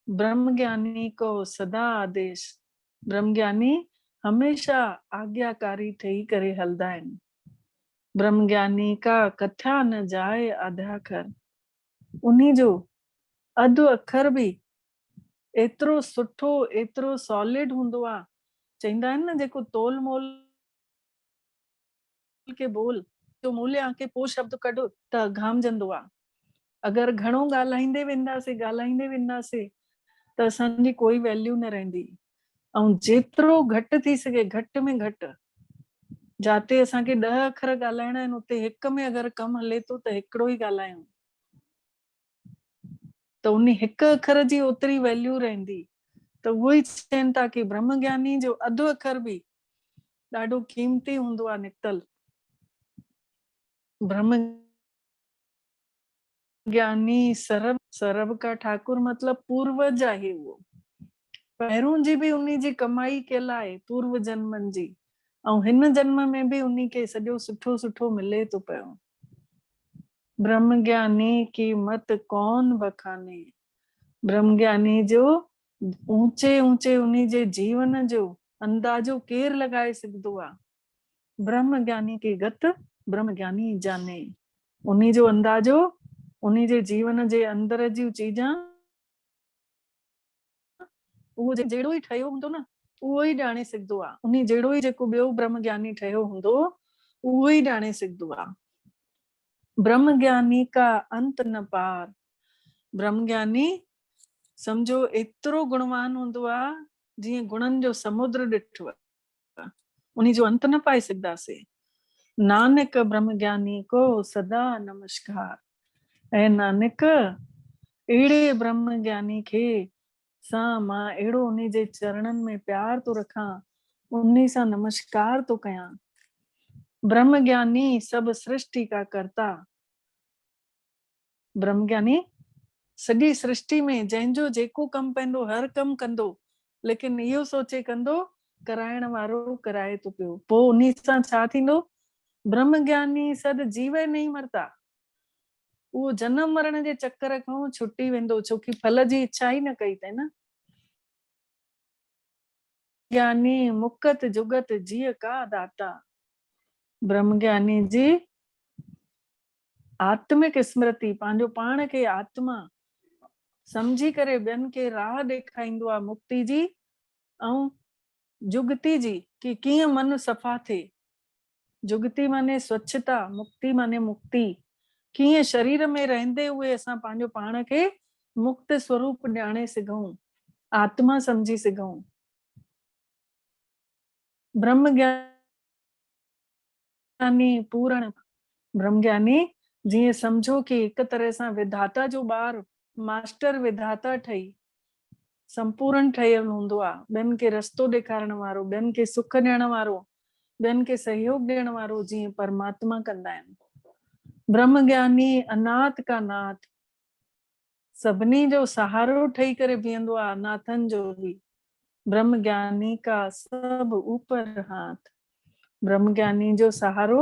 B: ब्रह्म ज्ञानी को सदा आदेश। ब्रह्म ज्ञानी हमेशा आज्ञाकारी ठही करे हलंदा आहिनि। ब्रह्म ज्ञानी का कथा न जाए आधा अखर। उन्हीं जो अधु अखर बि एतिरो सुठो, एतिरो सॉलिड हूंदो आहे। चईंदा आहिनि न, जेको तोल मोल के बोल तो मूल्य आके पो शब्द कढो त घामजंदो आहे। अगरि घणो ॻाल्हाईंदे वेंदासीं त असांजी कोई वैल्यू न रहंदी। ऐं जेतिरो घटि थी सघे, घटि में घटि, जाते असांखे 10 अखर ॻाल्हाइणा आहिनि उते हिक में अगरि कमु हले थो त हिकिड़ो ई ॻाल्हायूं, त उन हिक अखर जी ओतिरी वैल्यू रहंदी। त उहो ई चवनि था कि ब्रह्म ज्ञानी जो अधु अखर बि ॾाढो कीमती हूंदो आहे निकतल। ब्रह्म ज्ञानी सरब का ठाकुर मतलब पूर्वज आहे। उहो पहिरों जी बि उन्हीं जी कमाई कयल आहे, पूर्व जन्मनि जी, ऐं हिन जन्म में बि उन्हीं खे सॼो सुठो सुठो मिले थो पियो। ब्रह्म ज्ञानी की मत कौन बखाने। ब्रह्म ज्ञानी जो ऊंचे ऊंचे उन्हीं जे जीवन जो अंदाजो केरु लॻाए सघंदो आहे? ब्रह्म ज्ञानी की गत ब्रह्म ज्ञानी जाने। उन्हीं जो अंदाजो उन्हीं जे जीवन जे अंदर जूं चीजां उहो जहिड़ो ई ठहियो हूंदो न, उहो ई ॼाणे सघंदो आहे। उन जहिड़ो ई जेको ॿियो ब्रह्म ज्ञानी ठहियो हूंदो उहो ई ॼाणे सघंदो आहे। ब्रह्म ज्ञानी का अंत न पार। ब्रह्म ज्ञानी सम्झो एतिरो गुणवान हूंदो आहे जीअं गुणनि जो समुद्र ॾिठो आहे, उन जो अंत न पाए सघंदासीं। नानक ब्रह्म ज्ञानी को सदा नमस्कार। ऐं नानक अहिड़े ब्रह्म ज्ञानी खे सां मां अहिड़ो उन जे चरणनि में प्यार थो रखां, उन सां नमस्कार थो कयां। ब्रह्म ज्ञानी सब सृष्टि का करता। ब्रह्म ज्ञानी सॼी सृष्टि में जंहिंजो जेको कमु पवंदो हर कमु कंदो, लेकिन इहो सोचे कंदो कराइण वारो कराए थो पियो। पोइ उन सां छा थींदो? ब्रह्म ज्ञानी सद जीवे नहीं मरता। उहो जनम मरण जे चक्कर खां छुटी वेंदो, छोकी फल जी इच्छा ई न कई अथई न। ज्ञानी मुकत जुगत जीअ का दाता। ब्रह्म ज्ञानी जी आत्मिक स्मृति, पंहिंजो पाण खे आत्मा समझी करे ॿियनि खे राह ॾेखारींदो आहे मुक्ति जी ऐं जुगति जी, कि कीअं मन सफ़ा थिए। जुगति माने स्वच्छता, मुक्ति माने मुक्ति, कीअं शरीर में रहंदे हुए असां पंहिंजो पाण खे मुक्त स्वरूप ॼाणे सघूं, आत्मा समझी सघूं। ब्रह्म ज्ञानी पूर्ण ब्रह्म ज्ञानी जीअं समझो कि हिक तरह सां विधाता जो ॿार मास्टर विधाता ठही संपूर्ण ठहियल हूंदो आहे, ॿियनि खे रस्तो ॾेखारण वारो, ॿियनि खे सुख ॾियण वारो, ॿियनि खे सहयोग ॾियण वारो, जीअं परमात्मा कंदा आहिनि। ब्रह्म ज्ञानी अनाथ का नाथ, सभिनी जो सहारो ठही करे बीहंदो आहे, अनाथनि जो बि। ब्रह्म ज्ञानी का सब ऊपर हाथ, ब्रह्म ज्ञानी जो सहारो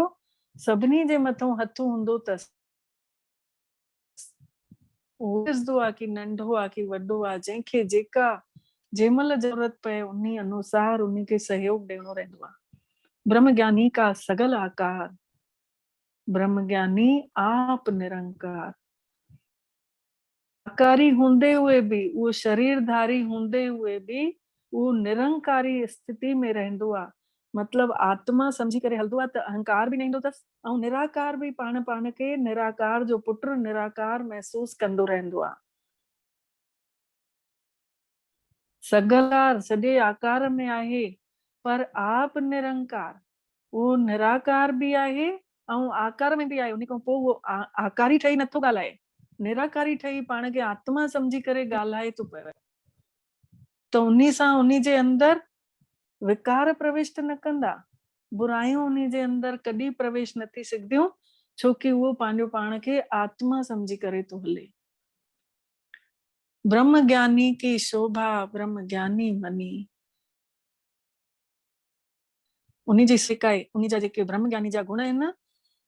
B: सभिनी जे मथां हथ हूंदो अथसि। उहो ॾिसदो आहे कि नंढो आहे कि वॾो आहे, जंहिंखे जेका जंहिंमहिल जरूरत पए उन्ही अनुसार उन्ही खे सहयोग ॾियणो रहंदो आहे। ब्रह्म ज्ञानी का सगल आकार, ब्रह्म ज्ञानी आप निरंकार, आकारी हूंदे हुए भी, उहो शरीरधारी हूंदे हुए भी उहो निरंकारी स्थिति में रहंदो आहे। मतलब आत्मा समझी करे हलंदो आहे त अहंकार बि न ईंदो अथसि, ऐं निराकार बि पाण खे निराकार जो पुट, निराकार महसूस कंदो रहंदो आहे। सगलार सॼे आकार में आहे, पर आप निरंकार, उहो निराकार भी आहे ऐं आकार में भी आहे। उन खां पोइ उहो आकारी ठही नथो ॻाल्हाए, निराकारी ठही पाण खे आत्मा समझी करे ॻाल्हाए थो पियो। त उन्ही सां उन्ही जे अंदर विकार प्रविष्ट न कंदा, बुराइयूं उन्ही जे अंदर कॾहिं प्रवेश न थी सघंदियूं, छोकी उहो पंहिंजो पाण खे आत्मा समझी करे थो हले। ब्रह्म ज्ञानी की शोभा ब्रह्म ज्ञानी मनी, उन्ही जी सिकाई, उन्ही जा जेके ब्रह्म ज्ञानी जा गुण आहिनि न,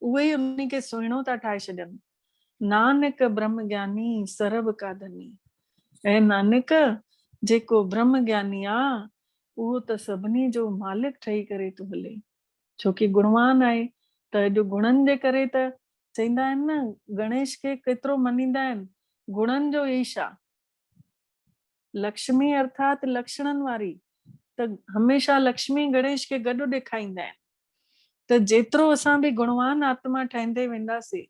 B: उहे ई उन्ही खे सुहिणो था ठाहे छॾनि। नानक ब्रह्म ज्ञानी सरब का धनी, ऐं नानक जेको ब्रह्म ज्ञानी आहे उहो त सभिनी जो मालिक ठही करे थो हले, छोकी गुणवान आहे। त अॼु गुणनि जे करे त चईंदा आहिनि न, गणेश खे केतिरो मञींदा आहिनि, गुणनि जो ईशा, लक्ष्मी अर्थात लक्षणनि वारी, त हमेशा लक्ष्मी गणेश खे गॾु ॾेखारींदा आहिनि। त जेतिरो असां बि गुणवान आत्मा ठहींदे वेंदासीं,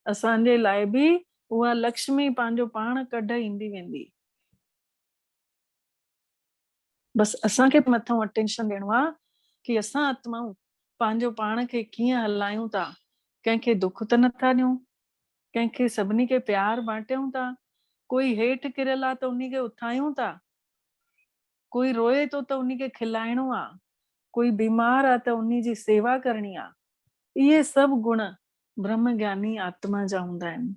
B: असांजे लाइ बि उहा लक्ष्मी पंहिंजो पाण कढ ईंदी वेंदी। बसि असांखे मथां अटेंशन ॾियणो आहे कि असां आत्माऊं पंहिंजो पाण खे कीअं हलायूं था, कंहिंखे दुख त नथा ॾियूं, कंहिंखे सभिनी खे प्यार बांटियूं था, कोई हेठि किरियल आहे त उन्ही खे उथायूं था, कोई रोए थो त उन्ही खे खिलाइणो आहे, कोई बीमार आहे त उन्ही जी सेवा करणी आहे। इहे सभु गुण ब्रह्म ज्ञानी आत्मा जा हूंदा आहिनि।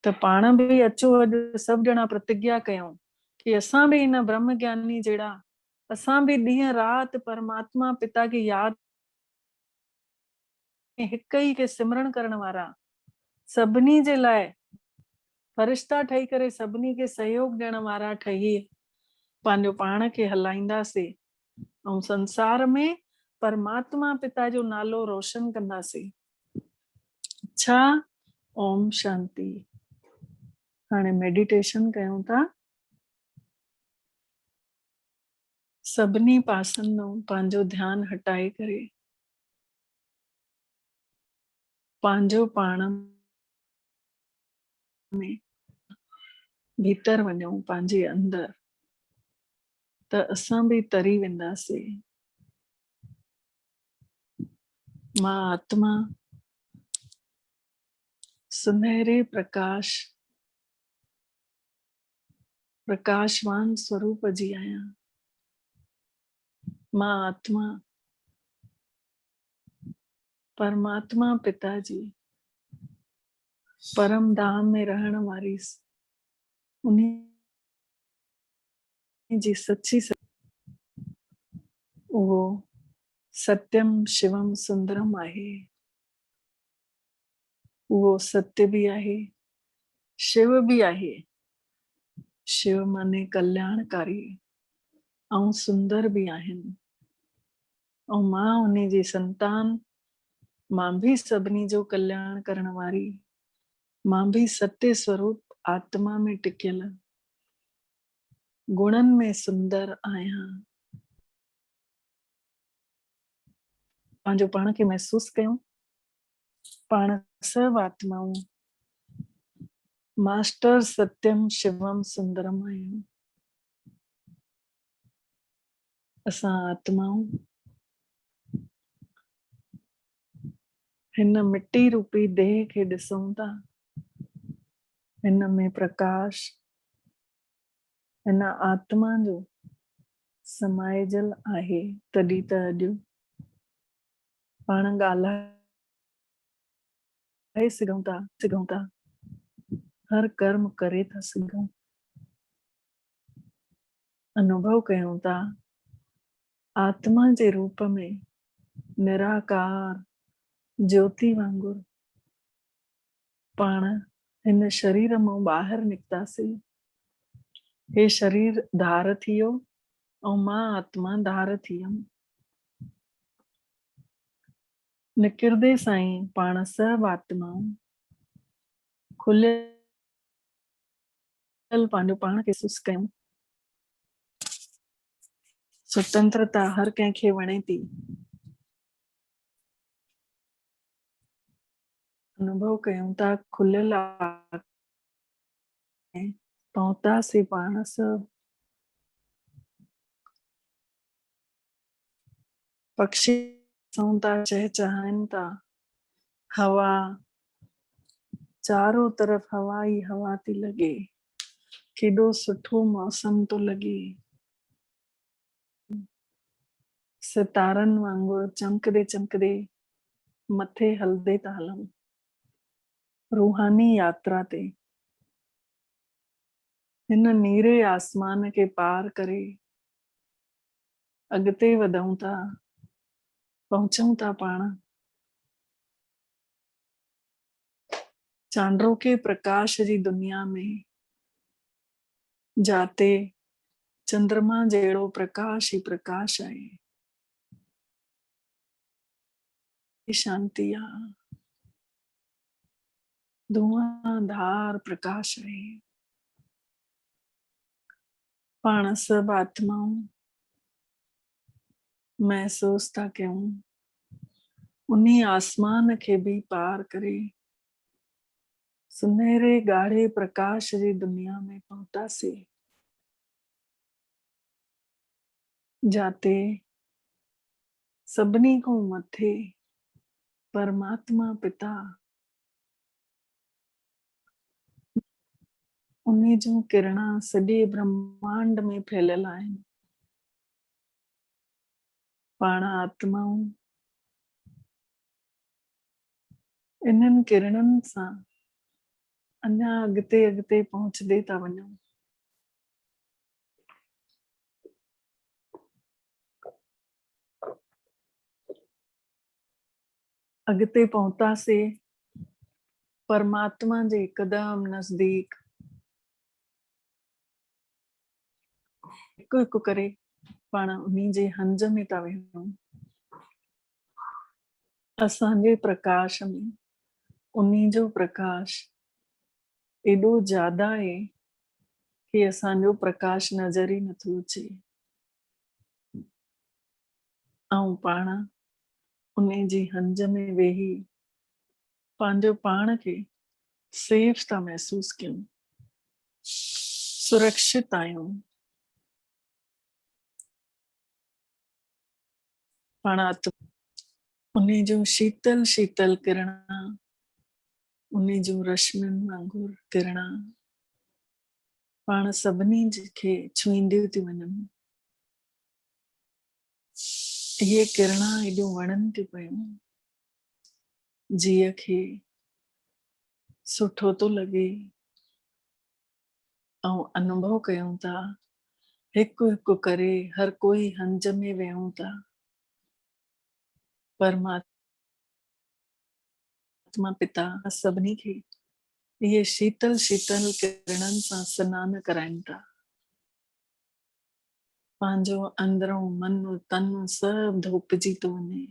B: त पाण बि अचो अॼु सभु ॼणा प्रतिज्ञा कयूं कि असां बि इन ब्रह्म ज्ञानी जहिड़ा, असां बि ॾींहं राति परमात्मा पिता खे यादि, हिक ई खे सिमरण करण वारा, सभिनी जे लाइ फरिश्ता ठही करे सभिनी खे सहयोग ॾियण वारा ठही पंहिंजो पाण खे हलाईंदासीं ऐं संसार में परमात्मा पिता जो नालो रोशन कंदासीं। अच्छा, ओम शांति। हाणे मेडिटेशन कयूं था। सभिनी पासनि मां पंहिंजो ध्यानु हटाए करे पंहिंजो पाण में भीतर वञूं, पंहिंजे अंदर, त असां बि तरी वेंदासीं। मां आत्मा सुनहरे प्रकाश, प्रकाशवान स्वरूप जी आहियां। मां आत्मा परमात्मा पिताजी परम धाम में रहण वारी उन्हीं जी सच्ची उहो सत्यम शिवम सुंदरम आहे। उहो सत्य भी आहे, शिव भी आहे। शिव माने कल्याणकारी ऐं सुंदर भी आहिनि। ऐं मां उन्ही जी संतान, मां भी सभिनी जो कल्याण करण वारी, मां भी सत्य स्वरूप आत्मा में टिकियल, गुणन में सुंदर आहियां। पंहिंजो पाण खे महसूस कयूं, पाण सभु आत्माऊं मास्टर सत्यम शिवम सुंदरम आहियूं। असां आत्माऊं हिन मिट्टी रूपी देह खे ॾिसूं था, हिन में प्रकाश, हिन आत्मा जो समाइजल आहे। तॾहिं त अॼु पाण ॻाल्हाए सघूं था, हर कर्म करे था सघूं, अनुभव कयूं था आत्मा जे रूप में निराकार ज्योति वांगुरु पाण हिन शरीर मां ॿाहिरि निकितासीं। हे शरीर धार थी वियो ऐं मां आत्मा धार थी वियमि। निकिरदे साईं पाण सभु आत्माऊं खुलियल पंहिंजो पाण खे महसूस कयूं। स्वतंत्रता हर कंहिंखे वणे थी। अनुभव कयूं था खुलियल पहुतासीं पाण सभु। पक्षी सूं था, चहचहाइनि था, हवा चारों तरफ हवा ही हवा थी लॻे, केॾो सुठो मौसम थो लॻे। सितारनि वांगुरु चमकदे चमकदे मथे हलदे था हलूं, रूहानी यात्रा ते हिन नीरे आसमान खे पार करे अॻिते वधूं था, पहुचूं था पाण चांड्रोके प्रकाश जी दुनिया में, जाते चंद्रमा जहिड़ो प्रकाश ही प्रकाश आहे। शांति आहे, धुआंधार प्रकाश आहे। पाण सभु आत्माऊं महसूस था कयूं उन्हीं आसमान खे भी पार करे सुनहरे गाढ़े प्रकाश जी दुनिया में पहुतासीं, जाते सभिनी को मथे परमात्मा पिता उन्हीं जूं किरणा सॼे ब्रह्मांड में फैलियल आहिनि। पाण आत्माऊं इन्हनि किरणनि सां अञा अॻिते अॻिते पहुचदे था वञूं। अॻिते पहुतासीं परमात्मा जे हिकदम नज़दीक, हिकु हिकु करे पाण उन्हीं जे हंज में था वेहूं। असांजे प्रकाश में उन्हीं जो प्रकाश एॾो ज्यादा आहे कि असांजो प्रकाश नज़र ही नथो अचे, ऐं पाण उन्हीं जी हंज में वेही पंहिंजो पाण खे सेफ था महसूस कयूं, सुरक्षित आहियूं। पाण उन्हीं जो शीतल शीतल किरणा, उन्हीं जूं रश्मियुनि वांगुरु किरणा पाण सभिनी खे छुईंदियूं थी वञनि। इहे किरणा एॾियूं वणनि थियूं पयूं, जीअ खे सुठो थो लॻे, ऐं अनुभव कयूं था हिकु हिकु करे हर कोई हंज में वेहूं था। परमात्मा पिता सभिनी खे इहे शीतल शीतल किरणनि सां सनानु कराइनि था। पंहिंजो अंदरों मन तन सब धोपजी तो वञे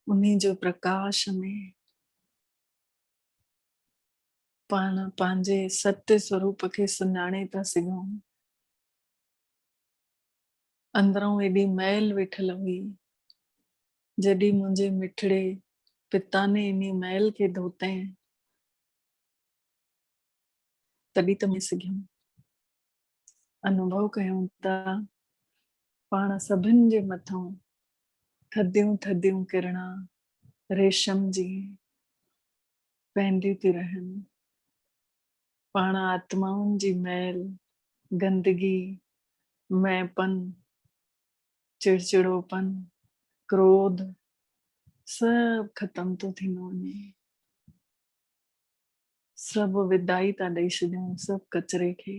B: उन्हीं जो प्रकाश में पाण पंहिंजे सत्य स्वरूप खे सुञाणे था सघूं। अंदरों एॾी मैल वेठल हुई, जॾहिं मुंहिंजे मिठड़े पिता ने इन मैल खे धोतईं तॾहिं त में सघियूं अनुभव कयूं था पाण सभिनि जे मथां थधियूं थधियूं किरणा रेशम जी पहंदियूं थी रहनि। पाण आत्माउनि जी मैल गंदगी मैंपन चिड़चिड़ोपन क्रोध सब खत्म तो थींदो वञे। सब विदाई था ॾेई छॾियूं सब कचरे खे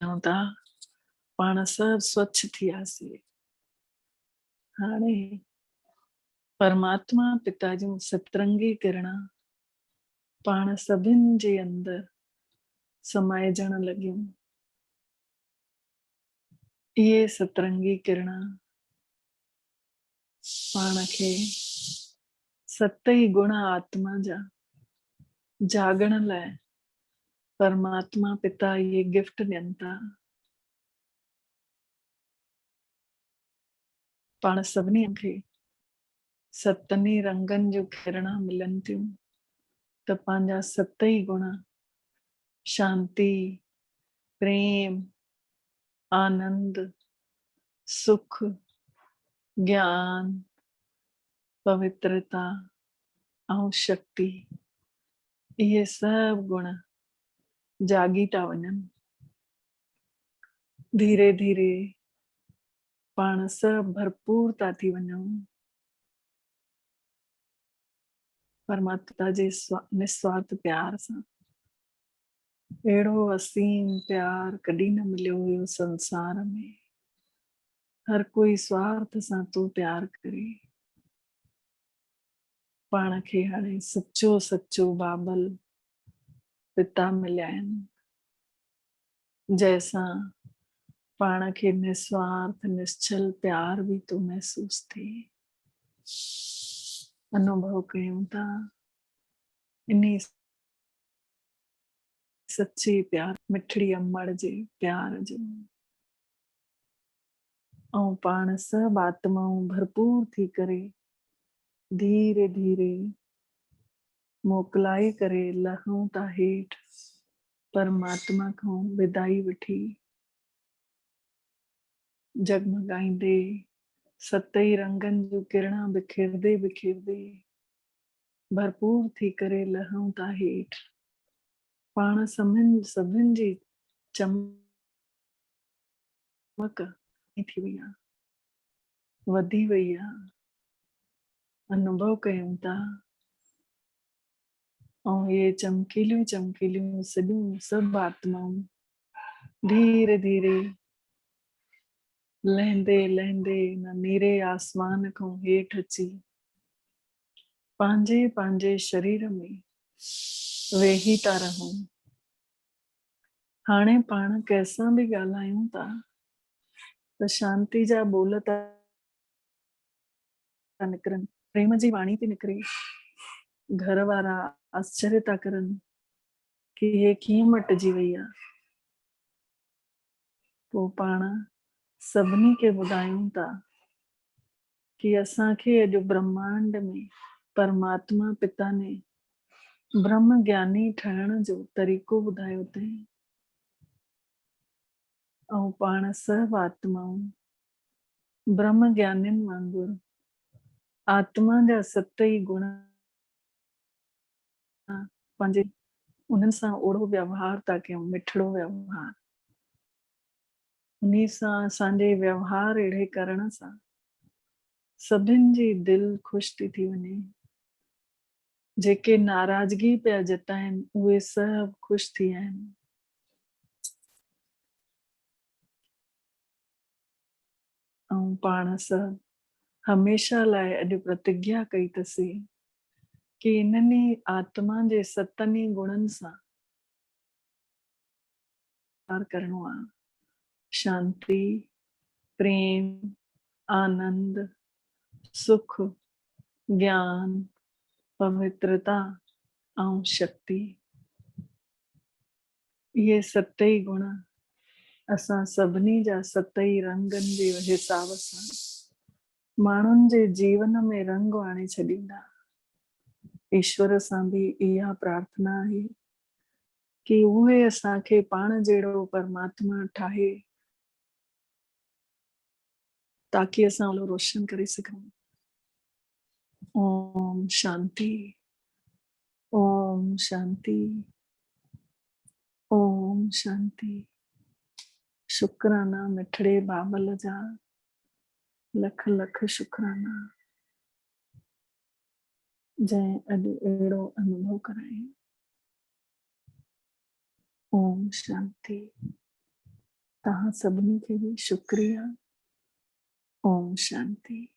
B: ऐं था पाण सब स्वच्छ थियासीं। हाणे परमात्मा पिता जूं सतरंगी किरणा पाण सभिनि जे अंदर समाइजण लॻियूं। इहे सतरंगी किरणा पाण खे सत ई गुण आत्मा जा जागण लाइ परमात्मा पिता ये गिफ्ट ॾियनि था। पाण सभिनी खे सतनी रंगनि जूं किरणा मिलनि थियूं त पंहिंजा सत ई गुण शांति प्रेम आनंद सुख ज्ञान पवित्रता ऐं शक्ति इहे सब गुण जागी था वञनि। धीरे धीरे पाण सब भरपूर था थी वञूं। परमात्मा जे निस्वार्थ प्यार सां अहिड़ो असीम प्यार कॾहिं न मिलियो हुयो संसार में। हर कोई स्वार्थ सां तो प्यार करे। पाण खे हाणे सच्चो सच्चो बाबल पिता मिलिया आहिनि जंहिंसां पाण खे निस्वार्थ निश्चल प्यार बि तो महसूस थिए। अनुभव कयूं था इन्हीं सच्चे प्यार मिठड़ी अमड़ जे प्यार जो ऐं पाण सब आत्माऊं भरपूर थी करे धीरे धीरे मोकिलाए करे लहूं था हेठि परमात्मा खां विदाई वठी जगमगाईंदे सत ई रंगनि जूं किरणा बिखिरदे बिखिरदे भरपूर थी करे लहूं था हेठि। पाण सभिनि जी चमक थी वई आहे वधी वई आहे। अनुभव कयूं था ऐं ये चमकीलियूं चमकीलियूं सॼियूं सब आत्माऊं धीरे धीरे लहंदे लहंदे न नीरे आसमान खां हेठि अची पंहिंजे पंहिंजे शरीर में वेही था रहूं। हाणे पाण कंहिंसां बि ॻाल्हायूं था त शांति जा ॿोल था निकिरनि प्रेम जी वाणी थी निकिरे। घर वारा आश्चर्य था करनि कि हे कीअं मटिजी वई आहे। पोइ पाण सभिनी खे ॿुधायूं था कि असांखे अॼु ब्रह्मांड में परमात्मा पिता ने ब्रह्म ज्ञानी ठहण जो तरीक़ो ॿुधायो अथई ऐं पाण सब आत्माऊं ब्रह्म ज्ञानियुनि वांगुरु आत्मा जा सत ई गुण पंहिंजे उन्हनि सां ओढ़ो व्यवहार था कयूं मिठड़ो व्यवहार। उन्हीं सां असांजे व्यवहार अहिड़े करण सां सभिनि जी दिलि ख़ुशि थी वञे। जेके नाराज़गी पिया जताइनि उहे सब ख़ुशि थी विया आहिनि। ऐं पाण सब हमेशा लाइ अॼु प्रतिज्ञा कई अथसीं कि इन्हनि आत्मा जे सतनि गुणनि सां करणो आ। शांति, प्रेम, आनंद, सुख, ज्ञान, पवित्रता ऐं शक्ति, ये सतई गुण असां सभिनी जा सतई रंगनि जे हिसाब सां माण्हुनि जे जीवन में रंग आणे छॾींदा। ईश्वर सां बि इहा प्रार्थना आहे कि उहे असांखे पाण जहिड़ो परमात्मा ठाहे ताकि असां उहो रोशन करे सघूं। ओम शांति, ओम शांति, ओम शांति। शुक्राना मिठड़े बाबल जा, लख लख शुक्राना जंहिं अॼु अहिड़ो अनुभव कराई। ओम शांति। तव्हां सभिनी खे बि शुक्रिया। ओम शांति।